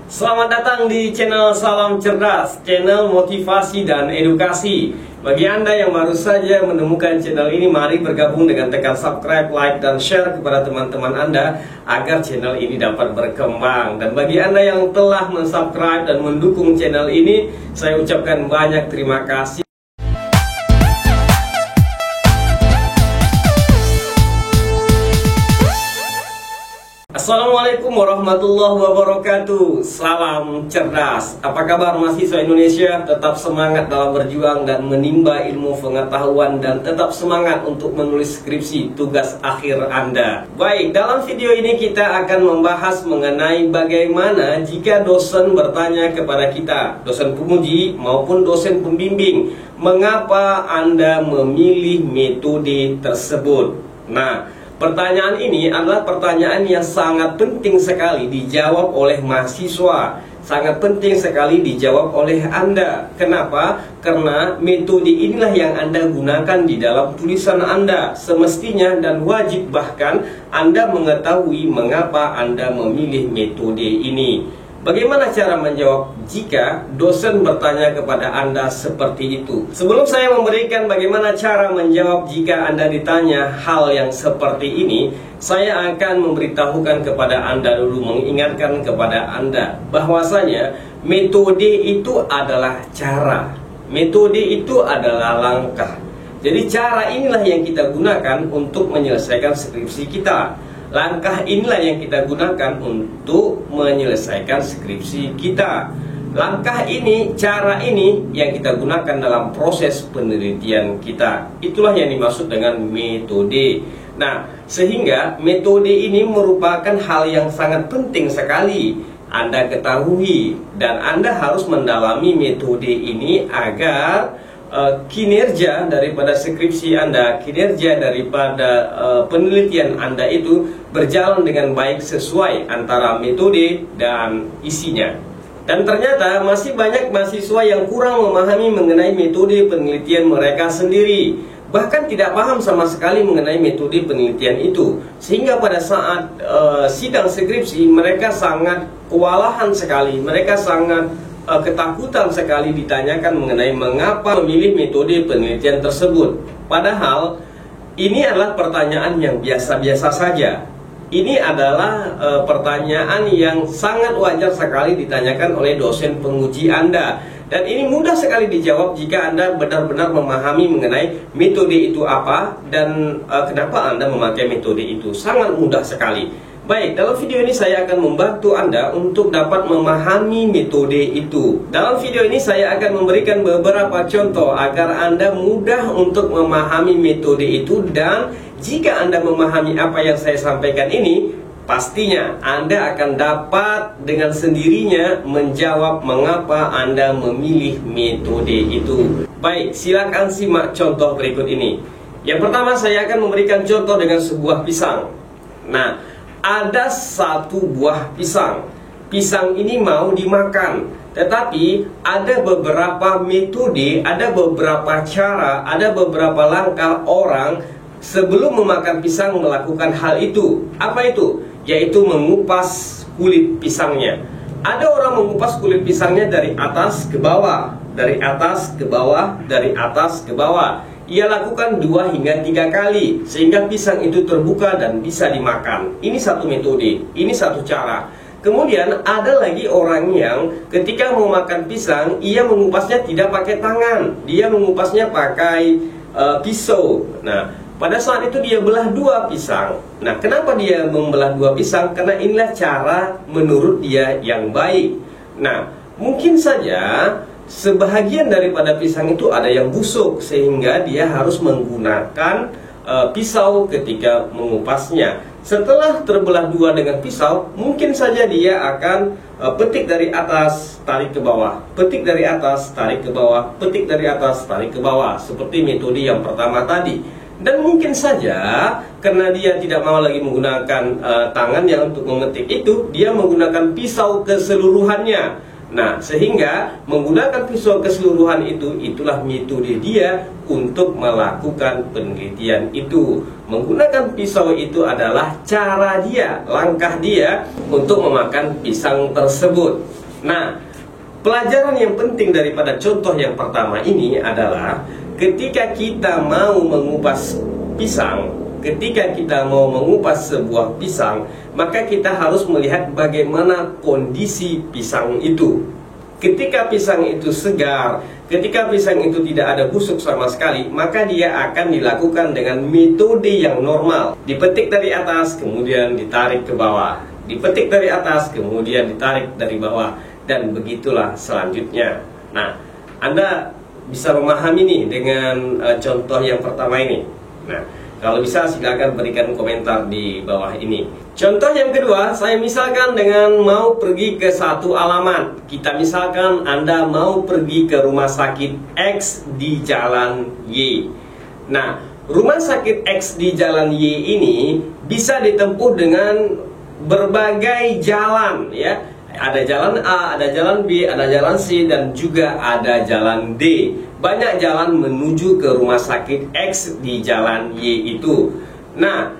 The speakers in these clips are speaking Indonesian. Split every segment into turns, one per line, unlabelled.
Selamat datang di channel Salam Cerdas, channel motivasi dan edukasi. Bagi Anda yang baru saja menemukan channel ini, mari bergabung dengan tekan subscribe, like, dan share kepada teman-teman Anda agar channel ini dapat berkembang. Dan bagi Anda yang telah mensubscribe dan mendukung channel ini, saya ucapkan banyak terima kasih. Assalamualaikum warahmatullahi wabarakatuh. Salam cerdas. Apa kabar mahasiswa Indonesia? Tetap semangat dalam berjuang dan menimba ilmu pengetahuan, dan tetap semangat untuk menulis skripsi tugas akhir Anda. Baik, dalam video ini kita akan membahas mengenai bagaimana jika dosen bertanya kepada kita, dosen penguji maupun dosen pembimbing, mengapa Anda memilih metode tersebut. Nah, pertanyaan ini adalah pertanyaan yang sangat penting sekali dijawab oleh mahasiswa. Sangat penting sekali dijawab oleh Anda. Kenapa? Karena metode inilah yang Anda gunakan di dalam tulisan Anda. Semestinya dan wajib bahkan Anda mengetahui mengapa Anda memilih metode ini. Bagaimana cara menjawab jika dosen bertanya kepada Anda seperti itu? Sebelum saya memberikan bagaimana cara menjawab jika Anda ditanya hal yang seperti ini, saya akan memberitahukan kepada Anda dulu, mengingatkan kepada Anda bahwasanya metode itu adalah cara. Metode itu adalah langkah. Jadi cara inilah yang kita gunakan untuk menyelesaikan skripsi kita. Langkah inilah yang kita gunakan untuk menyelesaikan skripsi kita. Langkah ini, cara ini yang kita gunakan dalam proses penelitian kita. Itulah yang dimaksud dengan metode. Nah, sehingga metode ini merupakan hal yang sangat penting sekali Anda ketahui, dan Anda harus mendalami metode ini agar kinerja daripada skripsi Anda, kinerja daripada penelitian Anda itu berjalan dengan baik sesuai antara metode dan isinya. Dan ternyata masih banyak mahasiswa yang kurang memahami mengenai metode penelitian mereka sendiri, bahkan tidak paham sama sekali mengenai metode penelitian itu, sehingga pada saat sidang skripsi mereka sangat kewalahan sekali, mereka sangat ketakutan sekali ditanyakan mengenai mengapa memilih metode penelitian tersebut. Padahal ini adalah pertanyaan yang biasa-biasa saja. Ini adalah pertanyaan yang sangat wajar sekali ditanyakan oleh dosen penguji Anda. Dan ini mudah sekali dijawab jika Anda benar-benar memahami mengenai metode itu apa dan kenapa Anda memakai metode itu. Sangat mudah sekali. Baik, dalam video ini saya akan membantu Anda untuk dapat memahami metode itu. Dalam video ini saya akan memberikan beberapa contoh agar Anda mudah untuk memahami metode itu, dan jika Anda memahami apa yang saya sampaikan ini, pastinya Anda akan dapat dengan sendirinya menjawab mengapa Anda memilih metode itu. Baik, silakan simak contoh berikut ini. Yang pertama, saya akan memberikan contoh dengan sebuah pisang. Nah, ada satu buah pisang. Pisang ini mau dimakan, tetapi ada beberapa metode, ada beberapa cara, ada beberapa langkah orang sebelum memakan pisang melakukan hal itu. Apa itu? Yaitu mengupas kulit pisangnya. Ada orang mengupas kulit pisangnya dari atas ke bawah, dari atas ke bawah, dari atas ke bawah. Ia lakukan 2 hingga 3 kali sehingga pisang itu terbuka dan bisa dimakan. Ini satu metode, ini satu cara. Kemudian ada lagi orang yang ketika mau makan pisang, ia mengupasnya tidak pakai tangan, dia mengupasnya pakai pisau. Nah, pada saat itu dia belah 2 pisang. Nah, kenapa dia membelah 2 pisang? Karena inilah cara menurut dia yang baik. Nah, mungkin saja sebahagian daripada pisang itu ada yang busuk, sehingga dia harus menggunakan pisau ketika mengupasnya. Setelah terbelah 2 dengan pisau, mungkin saja dia akan petik dari atas, tarik ke bawah, petik dari atas, tarik ke bawah, petik dari atas, tarik ke bawah, seperti metode yang pertama tadi. Dan mungkin saja karena dia tidak mau lagi menggunakan tangannya untuk memetik itu, dia menggunakan pisau keseluruhannya. Nah, sehingga menggunakan pisau keseluruhan itu, itulah metode dia untuk melakukan penelitian itu. Menggunakan pisau itu adalah cara dia, langkah dia untuk memakan pisang tersebut. Nah, pelajaran yang penting daripada contoh yang pertama ini adalah ketika kita mau mengupas pisang, ketika kita mau mengupas sebuah pisang, maka kita harus melihat bagaimana kondisi pisang itu. Ketika pisang itu segar, ketika pisang itu tidak ada busuk sama sekali, maka dia akan dilakukan dengan metode yang normal. Dipetik dari atas, kemudian ditarik ke bawah. Dipetik dari atas, kemudian ditarik dari bawah. Dan begitulah selanjutnya. Nah, Anda bisa memahami nih dengan contoh yang pertama ini. Nah, kalau bisa silakan berikan komentar di bawah ini. Contoh yang kedua, saya misalkan dengan mau pergi ke satu alamat. Kita misalkan Anda mau pergi ke rumah sakit X di jalan Y. Nah, rumah sakit X di jalan Y ini bisa ditempuh dengan berbagai jalan, ya. Ada jalan A, ada jalan B, ada jalan C, dan juga ada jalan D. Banyak jalan menuju ke rumah sakit X di jalan Y itu. Nah,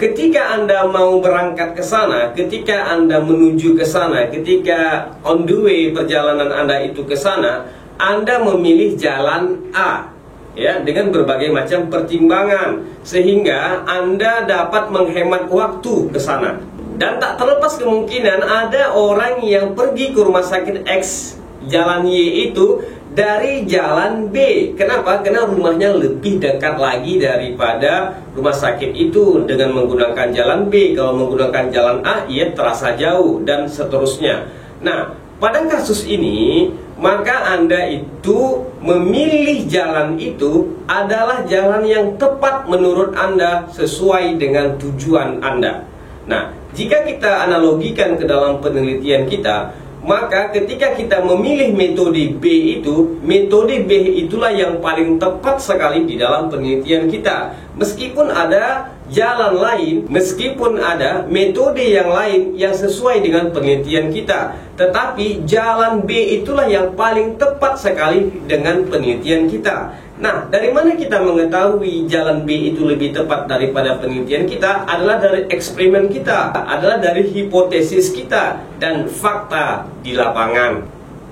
ketika Anda mau berangkat ke sana, ketika Anda menuju ke sana, ketika on the way perjalanan Anda itu ke sana, Anda memilih jalan A, ya, dengan berbagai macam pertimbangan, sehingga Anda dapat menghemat waktu ke sana. Dan tak terlepas kemungkinan ada orang yang pergi ke rumah sakit X jalan Y itu dari jalan B. Kenapa? Karena rumahnya lebih dekat lagi daripada rumah sakit itu dengan menggunakan jalan B. Kalau menggunakan jalan A, ia terasa jauh, dan seterusnya. Nah, pada kasus ini, maka Anda itu memilih jalan itu adalah jalan yang tepat menurut Anda sesuai dengan tujuan Anda. Nah, jika kita analogikan ke dalam penelitian kita, maka ketika kita memilih metode B itu, metode B itulah yang paling tepat sekali di dalam penelitian kita. Meskipun ada jalan lain, meskipun ada metode yang lain yang sesuai dengan penelitian kita, tetapi jalan B itulah yang paling tepat sekali dengan penelitian kita. Nah, dari mana kita mengetahui jalan B itu lebih tepat daripada penelitian kita? Adalah dari eksperimen kita, adalah dari hipotesis kita dan fakta di lapangan.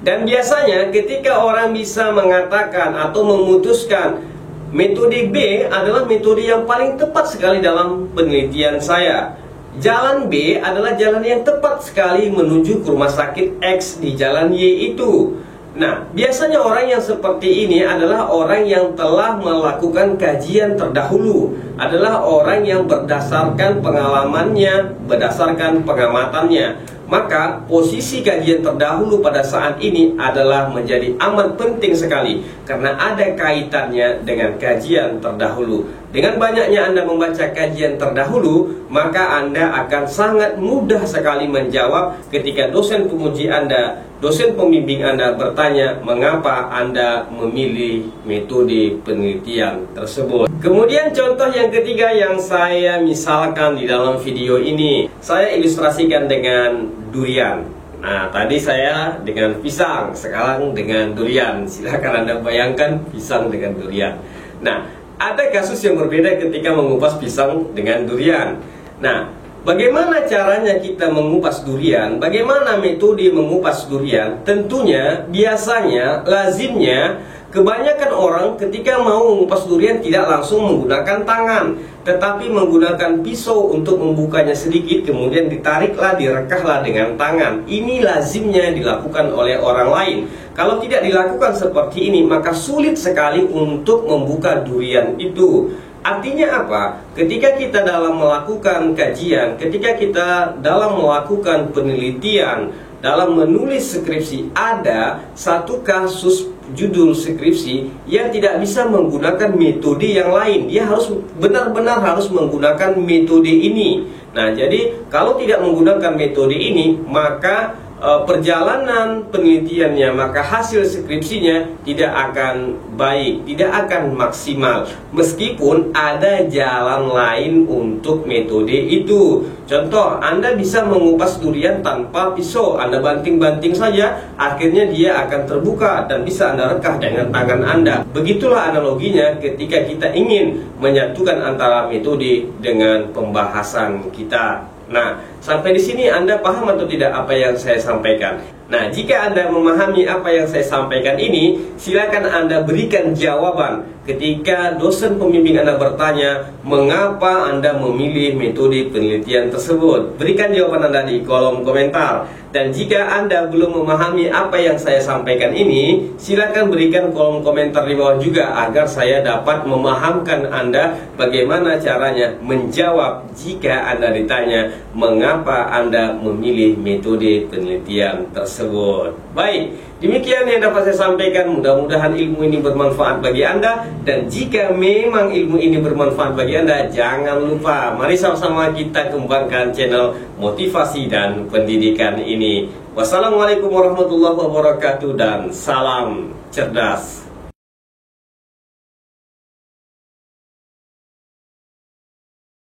Dan biasanya ketika orang bisa mengatakan atau memutuskan metode B adalah metode yang paling tepat sekali dalam penelitian saya, jalan B adalah jalan yang tepat sekali menuju ke rumah sakit X di jalan Y itu. Nah, biasanya orang yang seperti ini adalah orang yang telah melakukan kajian terdahulu, adalah orang yang berdasarkan pengalamannya, berdasarkan pengamatannya. Maka posisi kajian terdahulu pada saat ini adalah menjadi amat penting sekali, karena ada kaitannya dengan kajian terdahulu. Dengan banyaknya Anda membaca kajian terdahulu, maka Anda akan sangat mudah sekali menjawab ketika dosen penguji Anda, dosen pembimbing Anda bertanya mengapa Anda memilih metode penelitian tersebut. Kemudian contoh yang ketiga yang saya misalkan di dalam video ini, saya ilustrasikan dengan durian. Nah, tadi saya dengan pisang, sekarang dengan durian. Silahkan Anda bayangkan pisang dengan durian. Nah, ada kasus yang berbeda ketika mengupas pisang dengan durian. Nah, bagaimana caranya kita mengupas durian? Bagaimana metode mengupas durian? Tentunya, biasanya, lazimnya, kebanyakan orang ketika mau mengupas durian tidak langsung menggunakan tangan, tetapi menggunakan pisau untuk membukanya sedikit, kemudian ditariklah, direkahlah dengan tangan. Ini lazimnya dilakukan oleh orang lain. Kalau tidak dilakukan seperti ini, maka sulit sekali untuk membuka durian itu. Artinya apa? Ketika kita dalam melakukan kajian, ketika kita dalam melakukan penelitian, dalam menulis skripsi, ada satu kasus judul skripsi yang tidak bisa menggunakan metode yang lain. Dia harus benar-benar harus menggunakan metode ini. Nah, jadi kalau tidak menggunakan metode ini, maka perjalanan penelitiannya, maka hasil skripsinya tidak akan baik, tidak akan maksimal, meskipun ada jalan lain untuk metode itu. Contoh, Anda bisa mengupas durian tanpa pisau, Anda banting-banting saja, akhirnya dia akan terbuka dan bisa Anda rekah dengan tangan Anda. Begitulah analoginya ketika kita ingin menyatukan antara metode dengan pembahasan kita. Nah, Sampai di sini Anda paham atau tidak apa yang saya sampaikan? Nah, jika Anda memahami apa yang saya sampaikan ini, silakan Anda berikan jawaban ketika dosen pembimbing Anda bertanya mengapa Anda memilih metode penelitian tersebut. Berikan jawaban Anda di kolom komentar. Dan jika Anda belum memahami apa yang saya sampaikan ini, silakan berikan kolom komentar di bawah juga agar saya dapat memahamkan Anda bagaimana caranya menjawab jika Anda ditanya mengapa Anda memilih metode penelitian tersebut. Baik, demikian yang dapat saya sampaikan. Mudah-mudahan ilmu ini bermanfaat bagi Anda. Dan jika memang ilmu ini bermanfaat bagi Anda, jangan lupa mari sama-sama kita kembangkan channel motivasi dan pendidikan ini. Wassalamualaikum warahmatullahi wabarakatuh dan salam cerdas.